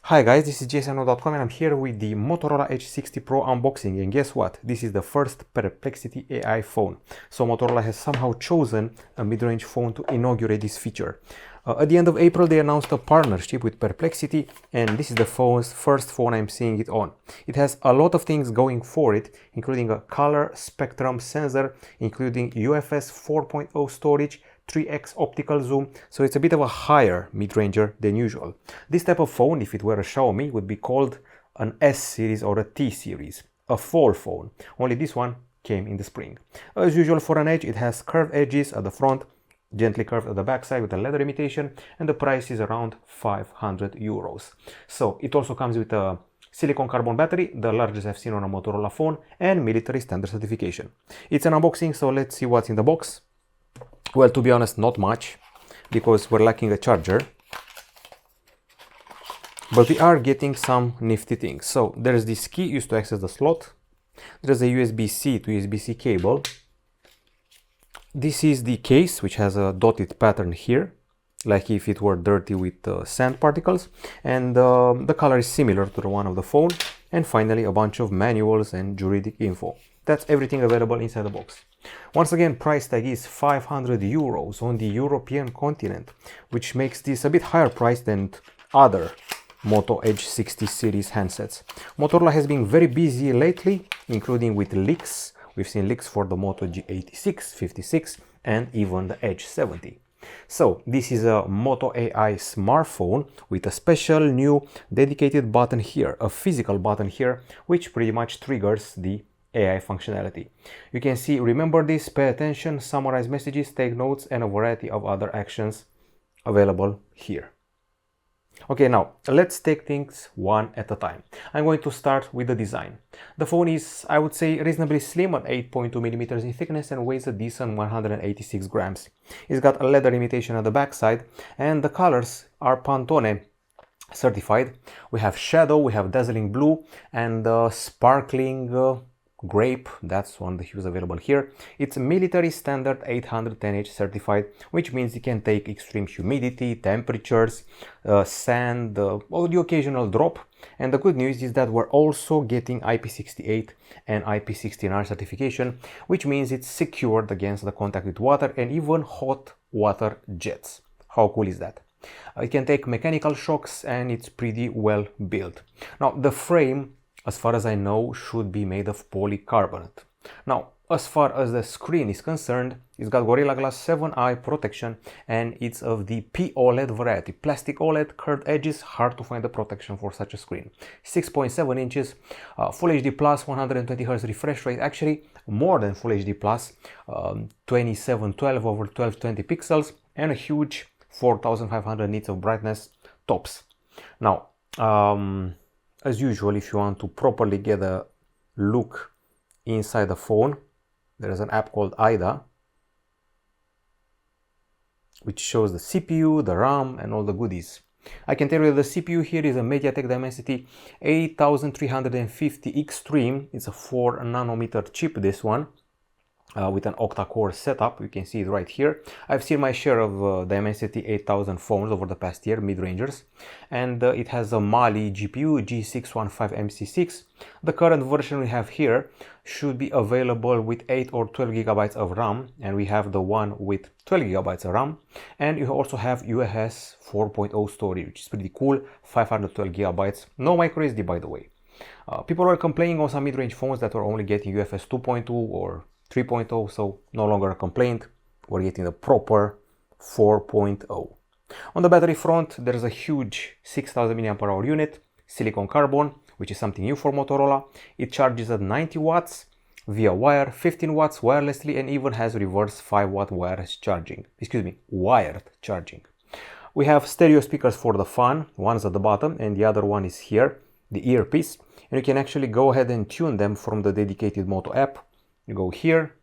Hi guys, this is GSMDome and I'm here with the Motorola Edge 60 Pro unboxing, and guess what? This is the first Perplexity AI phone. So Motorola has somehow chosen a mid-range phone to inaugurate this feature. At the end of April they announced a partnership with Perplexity, and this is the first phone I'm seeing it on. It has a lot of things going for it, including a color spectrum sensor, including UFS 4.0 storage, 3x optical zoom, so it's a bit of a higher mid-ranger than usual. This type of phone, if it were a Xiaomi, would be called an S series or a T series, a fall phone. Only this one came in the spring. As usual for an Edge, it has curved edges at the front, gently curved at the backside with a leather imitation, and the price is around 500 euros. So it also comes with a silicon carbon battery, the largest I've seen on a Motorola phone, and military standard certification. It's an unboxing, so let's see what's in the box. Well, to be honest, not much, because we're lacking a charger. But we are getting some nifty things. So there's this key used to access the slot. There's a USB-C to USB-C cable. This is the case, which has a dotted pattern here, like if it were dirty with sand particles. And the color is similar to the one of the phone. And finally, a bunch of manuals and juridic info. That's everything available inside the box. Once again, price tag is 500 euros on the European continent, which makes this a bit higher price than other Moto Edge 60 series handsets. Motorola has been very busy lately, including with leaks. We've seen leaks for the Moto G86, 56, and even the Edge 70. So this is a Moto AI smartphone with a special new dedicated button here, a physical button here, which pretty much triggers the AI functionality. You can see, remember this, pay attention, summarize messages, take notes, and a variety of other actions available here. Okay, now let's take things one at a time. I'm going to start with the design. The phone is, I would say, reasonably slim at 8.2 millimeters in thickness and weighs a decent 186 grams. It's got a leather imitation at the backside, and the colors are Pantone certified. We have shadow, we have dazzling blue, and sparkling grape. That's one of the hues available here. It's military standard 810H certified, which means it can take extreme humidity, temperatures, sand, or the occasional drop. And the good news is that we're also getting IP68 and IP69 certification, which means it's secured against the contact with water and even hot water jets. How cool is that? It can take mechanical shocks, and it's pretty well built. Now, the frame, as far as I know, should be made of polycarbonate. Now, as far as the screen is concerned, it's got Gorilla Glass 7i protection, and it's of the POLED variety. Plastic OLED, curved edges, hard to find the protection for such a screen. 6.7 inches, Full HD Plus, 120 Hz refresh rate, actually more than Full HD Plus, 2712 over 1220 pixels, and a huge 4500 nits of brightness tops. Now, as usual, if you want to properly get a look inside the phone, there is an app called IDA, which shows the CPU, the RAM, and all the goodies. I can tell you that the CPU here is a MediaTek Dimensity 8350 Extreme. It's a 4 nanometer chip, this one, with an octa-core setup. You can see it right here. I've seen my share of Dimensity 8000 phones over the past year, mid-rangers, and it has a Mali GPU G615MC6. The current version we have here should be available with 8 or 12 gigabytes of RAM, and we have the one with 12 gigabytes of RAM, and you also have UFS 4.0 storage, which is pretty cool, 512 gigabytes, no micro SD, by the way. People were complaining on some mid-range phones that were only getting UFS 2.2 or 3.0, so no longer a complaint. We're getting the proper 4.0. On the battery front, there's a huge 6000 mAh unit, silicon carbon, which is something new for Motorola. It charges at 90 watts via wire, 15 watts wirelessly, and even has reverse 5 watt wired charging. We have stereo speakers for the fan. One's at the bottom and the other one is here, the earpiece, and you can actually go ahead and tune them from the dedicated Moto app. You go here,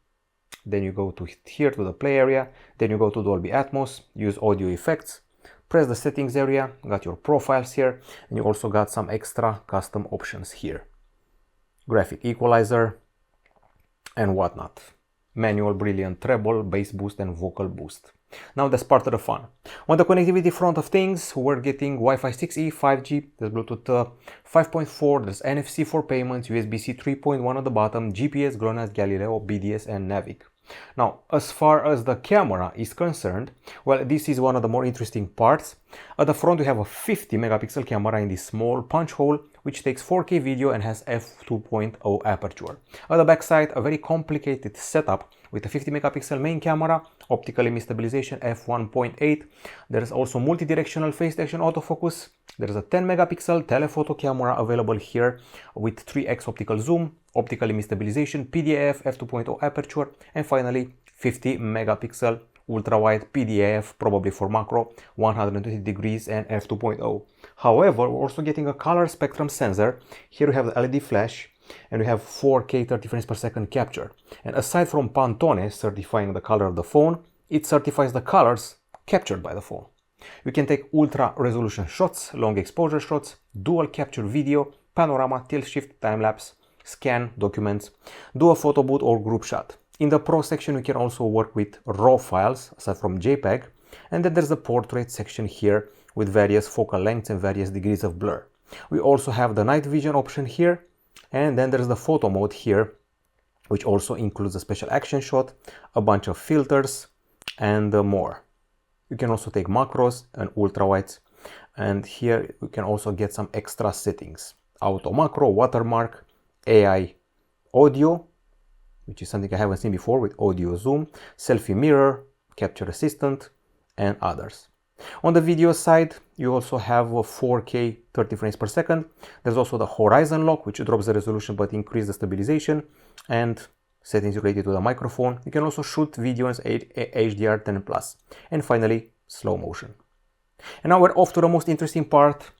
then you go to here to the play area, then you go to Dolby Atmos, use audio effects, press the settings area, got your profiles here, and you also got some extra custom options here. Graphic equalizer and whatnot. Manual brilliant treble, bass boost, and vocal boost. Now that's part of the fun. On the connectivity front of things, we're getting Wi-Fi 6E, 5G, there's Bluetooth 5.4, there's NFC for payments, USB-C 3.1 on the bottom, GPS, GLONASS, Galileo, BDS and Navic. Now, as far as the camera is concerned, well, this is one of the more interesting parts. At the front, we have a 50 megapixel camera in this small punch hole, which takes 4K video and has f2.0 aperture. At the back side, a very complicated setup with a 50 megapixel main camera, optical image stabilization f1.8. There's also multi-directional phase detection autofocus. There's a 10 megapixel telephoto camera available here with 3x optical zoom, optical image stabilization, PDAF, f2.0 aperture, and finally 50 megapixel ultra-wide PDAF, probably for macro, 120 degrees and f2.0. However, we're also getting a color spectrum sensor. Here we have the LED flash and we have 4K 30 frames per second capture. And aside from Pantone certifying the color of the phone, it certifies the colors captured by the phone. You can take ultra resolution shots, long exposure shots, dual capture video, panorama, tilt shift, time lapse, scan documents, do a photo booth or group shot. In the Pro section, we can also work with RAW files, aside from JPEG, and then there's the portrait section here with various focal lengths and various degrees of blur. We also have the night vision option here, and then there's the photo mode here, which also includes a special action shot, a bunch of filters, and more. You can also take macros and ultra wides, and here you can also get some extra settings: auto macro, watermark, AI audio, which is something I haven't seen before, with audio zoom, selfie mirror, capture assistant, and others. On the video side, you also have a 4K 30 frames per second. There's also the horizon lock, which drops the resolution but increases the stabilization, and settings related to the microphone. You can also shoot videos HDR 10+. And finally, slow motion. And now we're off to the most interesting part,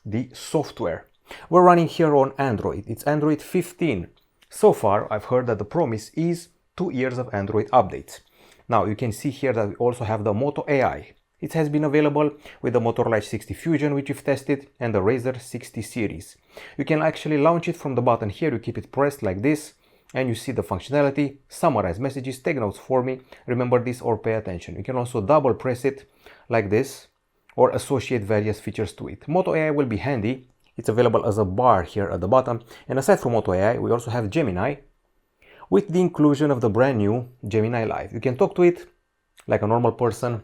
the software. We're running here on Android. It's Android 15. So far, I've heard that the promise is 2 years of Android updates. Now, you can see here that we also have the Moto AI. It has been available with the Motorola Edge 60 Fusion, which we've tested, and the Razer 60 series. You can actually launch it from the button here. You keep it pressed like this, and you see the functionality, summarize messages, take notes for me, remember this or pay attention. You can also double press it like this, or associate various features to it. Moto AI will be handy. It's available as a bar here at the bottom. And aside from Moto AI, we also have Gemini with the inclusion of the brand new Gemini Live. You can talk to it like a normal person.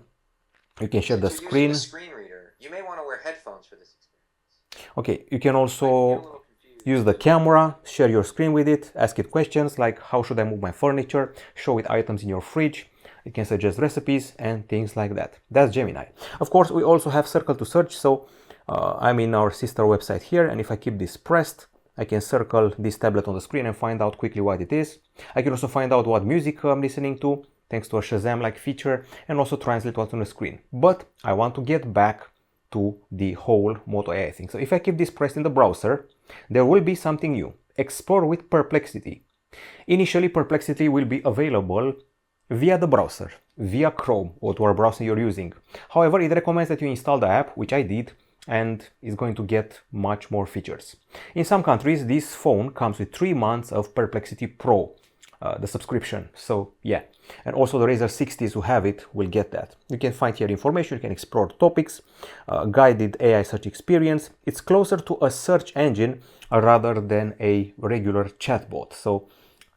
You can share the screen. Screen reader, you may want to wear headphones for this experience. Okay, you can also use the camera, share your screen with it, ask it questions like how should I move my furniture, show it items in your fridge. It can suggest recipes and things like that. That's Gemini. Of course, we also have Circle to Search, so I'm in our sister website here, and if I keep this pressed, I can circle this tablet on the screen and find out quickly what it is. I can also find out what music I'm listening to, thanks to a Shazam-like feature, and also translate what's on the screen. But I want to get back to the whole Moto AI thing. So if I keep this pressed in the browser, there will be something new. Explore with Perplexity. Initially, Perplexity will be available via the browser, via Chrome, or whatever browser you're using. However, it recommends that you install the app, which I did, and is going to get much more features. In some countries, this phone comes with 3 months of Perplexity Pro, the subscription. So yeah, and also the Razer 60s who have it will get that. You can find here information, you can explore topics, guided AI search experience. It's closer to a search engine rather than a regular chatbot. So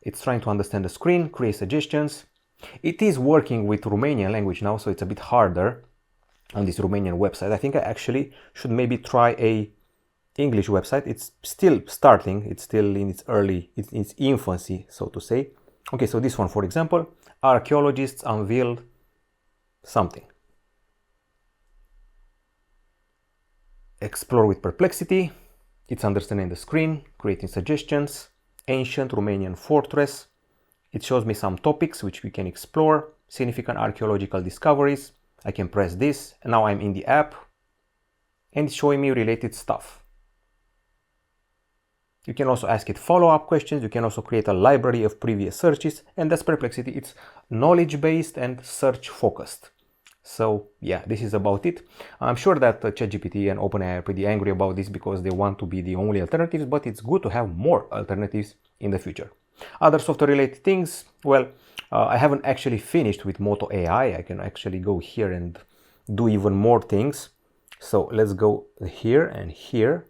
it's trying to understand the screen, create suggestions. It is working with Romanian language now, so it's a bit harder on this Romanian website. I think I actually should maybe try a English website. It's still starting, it's still in its infancy, so to say. Okay, so this one, for example, archaeologists unveiled something. Explore with Perplexity. It's understanding the screen, creating suggestions, ancient Romanian fortress. It shows me some topics which we can explore, significant archaeological discoveries. I can press this, and now I'm in the app, and it's showing me related stuff. You can also ask it follow-up questions. You can also create a library of previous searches, and that's Perplexity. It's knowledge-based and search-focused. So yeah, this is about it. I'm sure that ChatGPT and OpenAI are pretty angry about this because they want to be the only alternatives, but it's good to have more alternatives in the future. Other software related things, well, I haven't actually finished with Moto AI. I can actually go here and do even more things. So let's go here and here,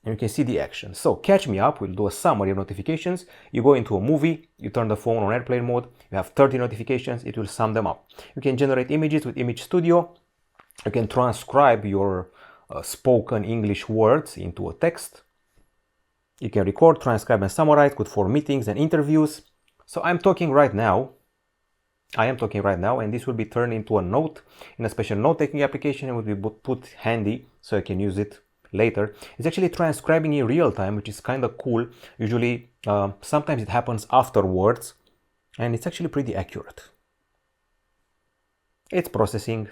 and you can see the action. So catch me up, we'll do a summary of notifications. You go into a movie, you turn the phone on airplane mode, you have 30 notifications, it will sum them up. You can generate images with Image Studio. You can transcribe your spoken English words into a text. You can record, transcribe, and summarize, good for meetings and interviews. So I am talking right now, and this will be turned into a note in a special note-taking application and will be put handy so I can use it later. It's actually transcribing in real time, which is kind of cool. Usually, sometimes it happens afterwards, and it's actually pretty accurate. It's processing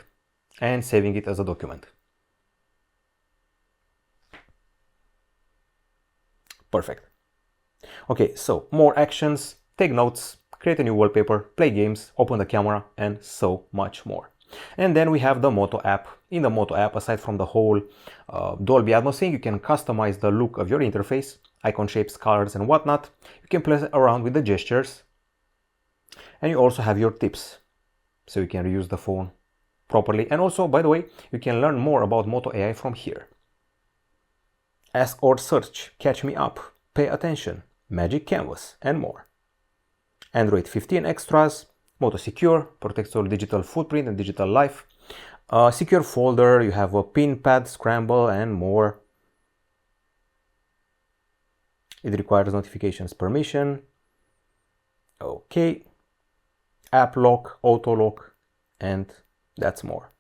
and saving it as a document. Perfect. Okay, so more actions, take notes, create a new wallpaper, play games, open the camera, and so much more. And then we have the Moto app. In the Moto app, aside from the whole Dolby Atmos thing, you can customize the look of your interface, icon shapes, colors, and whatnot. You can play around with the gestures. And you also have your tips, so you can reuse the phone properly. And also, by the way, you can learn more about Moto AI from here. Ask or search, catch me up, pay attention, magic canvas, and more. Android 15 extras, Moto Secure, protects your digital footprint and digital life. Secure folder, you have a pin pad, scramble, and more. It requires notifications permission. Okay. App lock, auto lock, and that's more.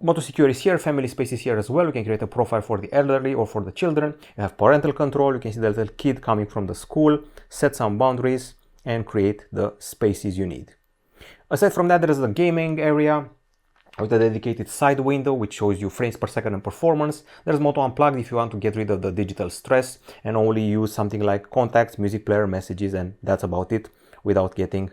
Moto Secure is here, family space is here as well. You can create a profile for the elderly or for the children. You have parental control, you can see the little kid coming from the school, set some boundaries, and create the spaces you need. Aside from that, there is the gaming area with a dedicated side window which shows you frames per second and performance. There's Moto Unplugged if you want to get rid of the digital stress and only use something like contacts, music player, messages, and that's about it without getting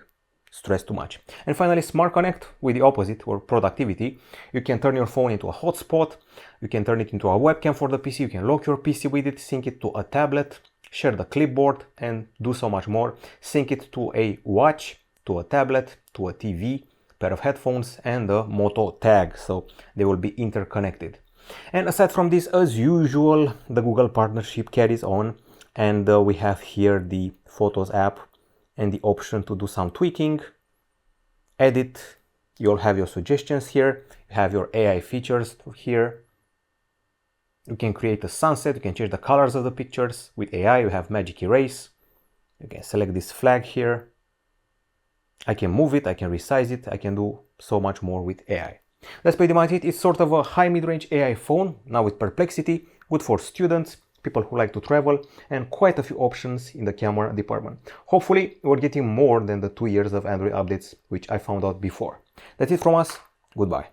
stress too much. And finally, Smart Connect with the opposite, or productivity. You can turn your phone into a hotspot, you can turn it into a webcam for the PC, you can lock your PC with it, sync it to a tablet, share the clipboard, and do so much more. Sync it to a watch, to a tablet, to a TV, pair of headphones, and the Moto tag, so they will be interconnected. And aside from this, as usual, the Google partnership carries on, and we have here the Photos app and the option to do some tweaking, edit. You'll have your suggestions here, you have your AI features here. You can create a sunset, you can change the colors of the pictures. With AI, you have magic erase. You can select this flag here. I can move it, I can resize it, I can do so much more with AI. That's pretty much it. It's sort of a high mid-range AI phone, now with Perplexity, good for students, people who like to travel, and quite a few options in the camera department. Hopefully, we're getting more than the 2 years of Android updates, which I found out before. That's it from us. Goodbye.